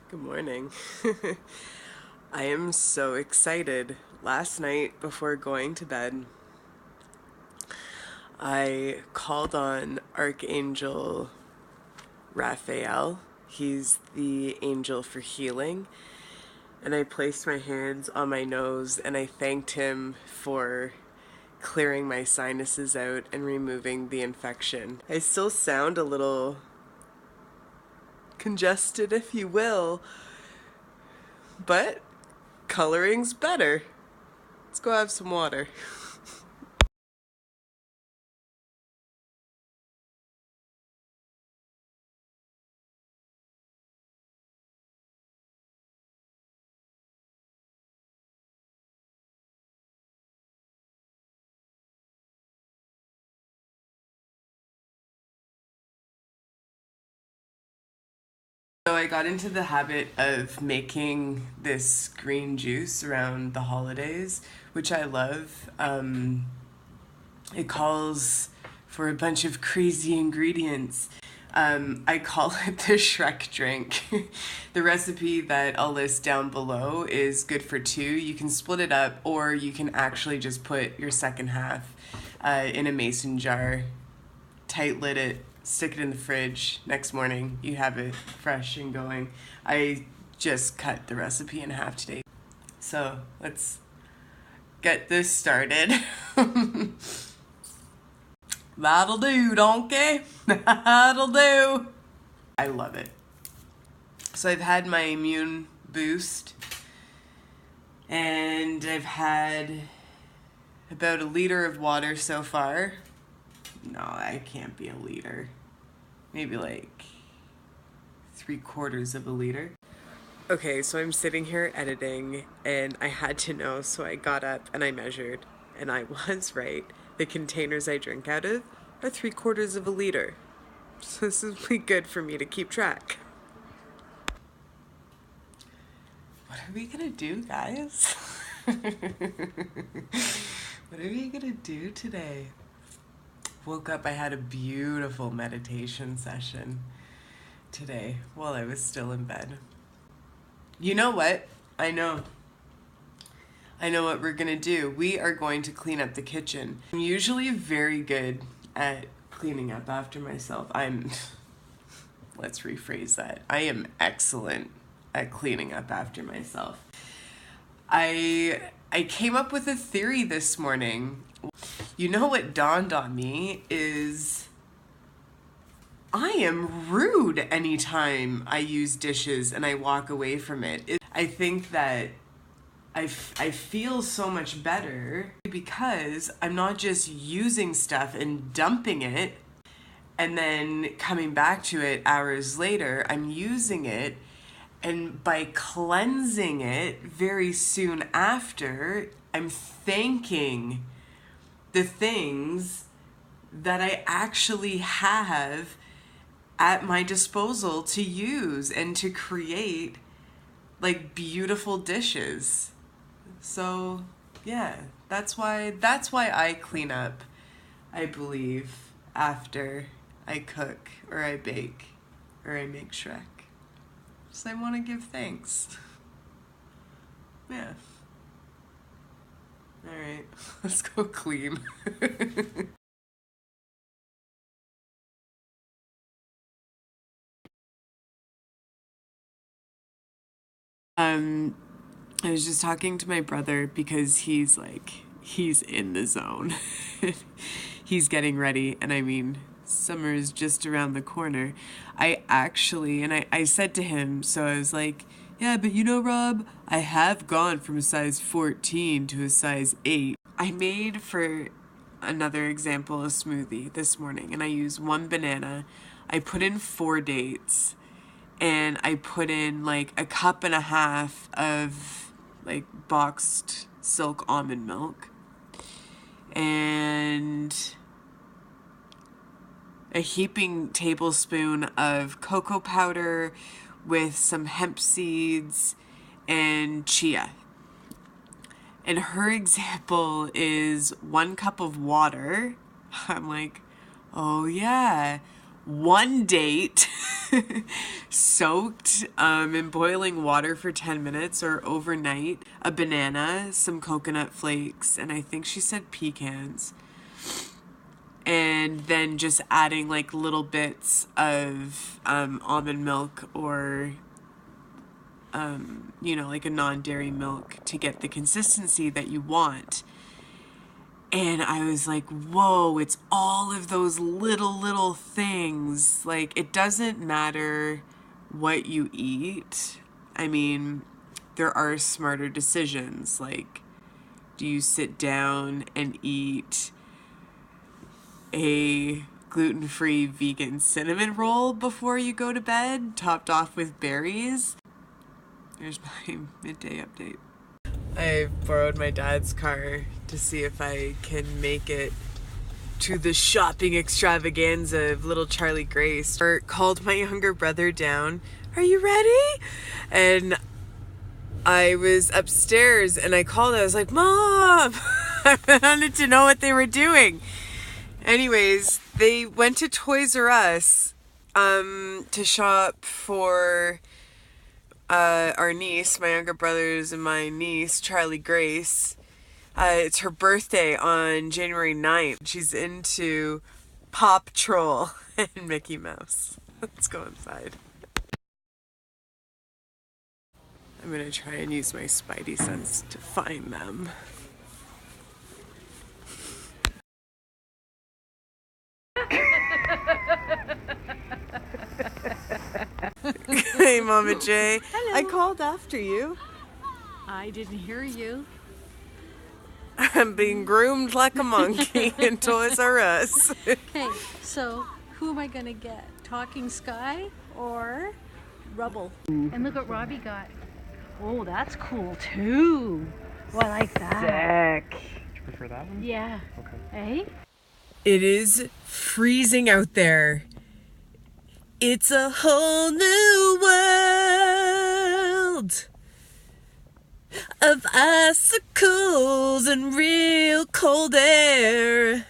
Good morning. I am so excited. Last night before going to bed, I called on Archangel Raphael. He's the angel for healing. And I placed my hands on my nose and I thanked him for clearing my sinuses out and removing the infection. I still sound a little congested, if you will, but coloring's better. Let's go have some water. So I got into the habit of making this green juice around the holidays, which I love. It calls for a bunch of crazy ingredients. I call it the Shrek drink. The recipe that I'll list down below is good for two. You can split it up, or you can actually just put your second half in a mason jar, tight lid it, stick it in the fridge. Next morning, you have it fresh and going. I just cut the recipe in half today. So let's get this started. That'll do, donkey. That'll do. I love it. So I've had my immune boost, and I've had about 1 liter of water so far. No, I can't be 1 liter. Maybe like 3/4 of a liter. Okay, so I'm sitting here editing and I had to know, so I got up and I measured, and I was right. The containers I drink out of are 3/4 of a liter. So this is really good for me to keep track. What are we gonna do, guys? What are we gonna do today? Woke up, I had a beautiful meditation session today while I was still in bed. You know what? I know what we're gonna do. We are going to clean up the kitchen. I'm usually very good at cleaning up after myself. Let's rephrase that. I am excellent at cleaning up after myself. I came up with a theory this morning. You know what dawned on me is I am rude anytime I use dishes and I walk away from it. I think that I feel so much better because I'm not just using stuff and dumping it and then coming back to it hours later. I'm using it, and by cleansing it very soon after, I'm thanking the things that I actually have at my disposal to use and to create like beautiful dishes. So yeah, that's why I clean up, I believe, after I cook or I bake or I make Shrek. So I want to give thanks. Yeah. All right, let's go clean. I was just talking to my brother because he's in the zone. He's getting ready, and I mean, summer is just around the corner. I said to him, so I was like, yeah, but you know, Rob, I have gone from a size 14 to a size 8. I made, for another example, a smoothie this morning, and I used 1 banana. I put in 4 dates, and I put in like 1.5 cups of like boxed silk almond milk, and a heaping tablespoon of cocoa powder with some hemp seeds and chia. And her example is 1 cup of water. I'm like, oh yeah, one date soaked in boiling water for 10 minutes or overnight, a banana, some coconut flakes, and I think she said pecans. And then just adding like little bits of almond milk or, you know, like a non-dairy milk to get the consistency that you want. And I was like, whoa, it's all of those little things. Like, it doesn't matter what you eat. I mean, there are smarter decisions. Like, do you sit down and eat a gluten-free vegan cinnamon roll before you go to bed, topped off with berries? Here's my midday update. I borrowed my dad's car to see if I can make it to the shopping extravaganza of little Charlie Grace. Or called my younger brother down. Are you ready? And I was upstairs and I called. I was like, Mom! I wanted to know what they were doing. Anyways, they went to Toys R Us to shop for our niece, my younger brother's and my niece, Charlie Grace. It's her birthday on January 9th. She's into Paw Patrol and Mickey Mouse. Let's go inside. I'm gonna try and use my spidey sense to find them. Hey, Mama J. Hello. I called after you. I didn't hear you. I'm being groomed like a monkey in Toys R Us. Okay, so who am I gonna get? Talking Sky or Rubble? And look what Robbie got. Oh, that's cool too. Oh, I like that. Sick. Do you prefer that one? Yeah. Okay. Eh? It is freezing out there. It's a whole new world of icicles and real cold air.